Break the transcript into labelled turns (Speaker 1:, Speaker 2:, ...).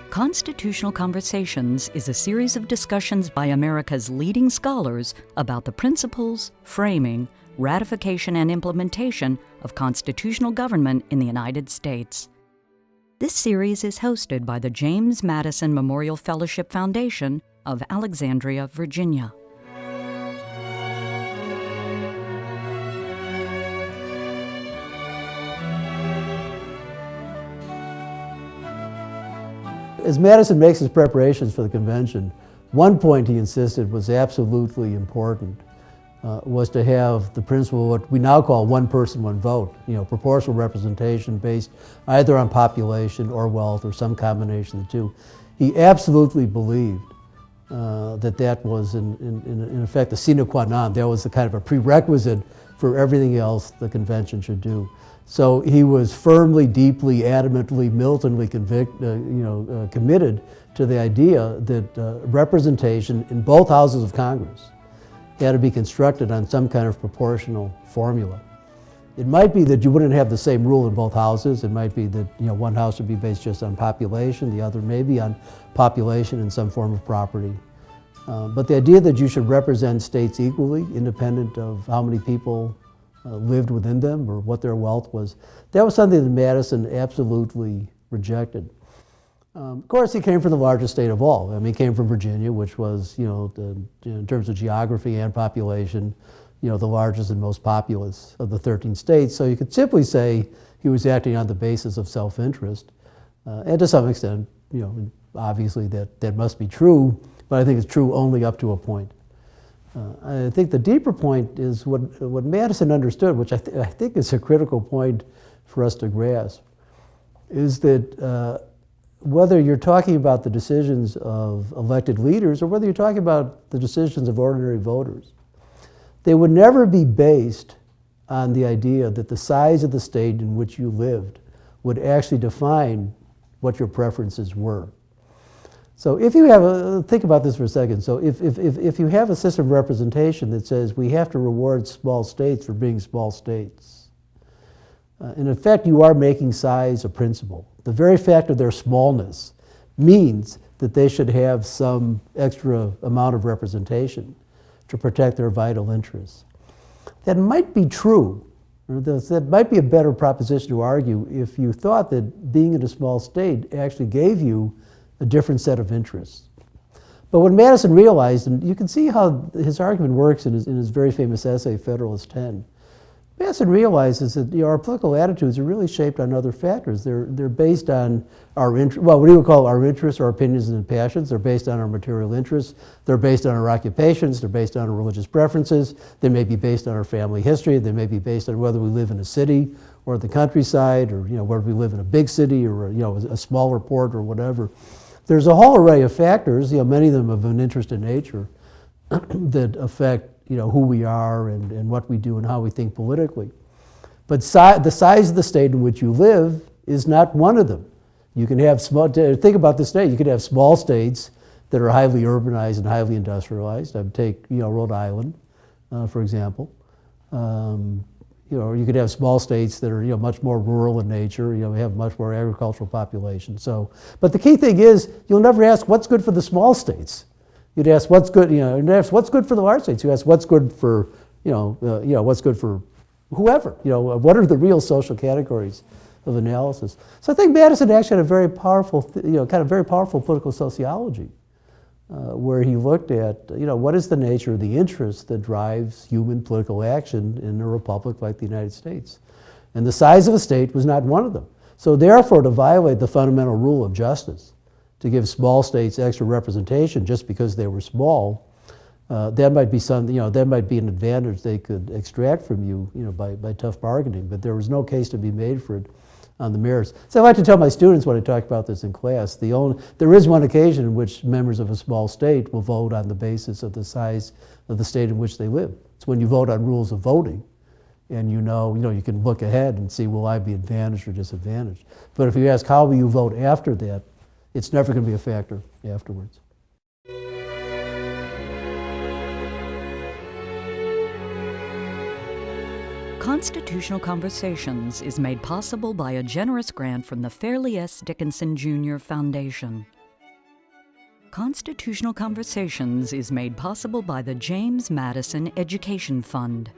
Speaker 1: Constitutional Conversations is a series of discussions by America's leading scholars about the principles, framing, ratification, and implementation of constitutional government in the United States. This series is hosted by the James Madison Memorial Fellowship Foundation of Alexandria, Virginia.
Speaker 2: As Madison makes his preparations for the convention, one point he insisted was absolutely important, was to have the principle of what we now call one person, one vote, proportional representation based either on population or wealth or some combination of the two. He absolutely believed that was in effect the sine qua non. That was the kind of a prerequisite for everything else the convention should do. So he was firmly, deeply, adamantly, militantly committed to the idea that representation in both houses of Congress had to be constructed on some kind of proportional formula. It might be that you wouldn't have the same rule in both houses. It might be that one house would be based just on population, the other maybe on population and some form of property. But the idea that you should represent states equally, independent of how many people lived within them or what their wealth was, that was something that Madison absolutely rejected. Of course, he came from the largest state of all. I mean, he came from Virginia, which was, in terms of geography and population, the largest and most populous of the 13 states. So you could simply say he was acting on the basis of self-interest. And to some extent, obviously that must be true, but I think it's true only up to a point. I think the deeper point is what Madison understood, which I think is a critical point for us to grasp, is that whether you're talking about the decisions of elected leaders or whether you're talking about the decisions of ordinary voters, they would never be based on the idea that the size of the state in which you lived would actually define what your preferences were. So if you have think about this for a second. So if you have a system of representation that says we have to reward small states for being small states, in effect you are making size a principle. The very fact of their smallness means that they should have some extra amount of representation to protect their vital interests. That might be true, or that might be a better proposition to argue if you thought that being in a small state actually gave you a different set of interests. But what Madison realized, and you can see how his argument works in his very famous essay, Federalist 10, Madison realizes that our political attitudes are really shaped on other factors. They're based on our what we would call our interests, our opinions and passions. They're based on our material interests. They're based on our occupations. They're based on our religious preferences. They may be based on our family history. They may be based on whether we live in a city or the countryside, or whether we live in a big city or a smaller port or whatever. There's a whole array of factors, many of them of an interest in nature, that affect who we are and what we do and how we think politically. But the size of the state in which you live is not one of them. You can have think about the state, you could have small states that are highly urbanized and highly industrialized. I would take Rhode Island, for example. Or you could have small states that are much more rural in nature. We have much more agricultural population. So, but the key thing is you'll never ask what's good for the small states. You'd ask what's good. You'd ask what's good for the large states. You ask what's good for what's good for whoever. What are the real social categories of analysis? So I think Madison actually had a very powerful very powerful political sociology. Where he looked at, what is the nature of the interest that drives human political action in a republic like the United States? And the size of a state was not one of them. So therefore, to violate the fundamental rule of justice, to give small states extra representation just because they were small, that might be something, that might be an advantage they could extract from you, by tough bargaining. But there was no case to be made for it on the merits. So I like to tell my students when I talk about this in class, there is one occasion in which members of a small state will vote on the basis of the size of the state in which they live. It's when you vote on rules of voting, and you can look ahead and see, will I be advantaged or disadvantaged? But if you ask how will you vote after that, it's never going to be a factor afterwards.
Speaker 1: Constitutional Conversations is made possible by a generous grant from the Fairleigh S. Dickinson Jr. Foundation. Constitutional Conversations is made possible by the James Madison Education Fund.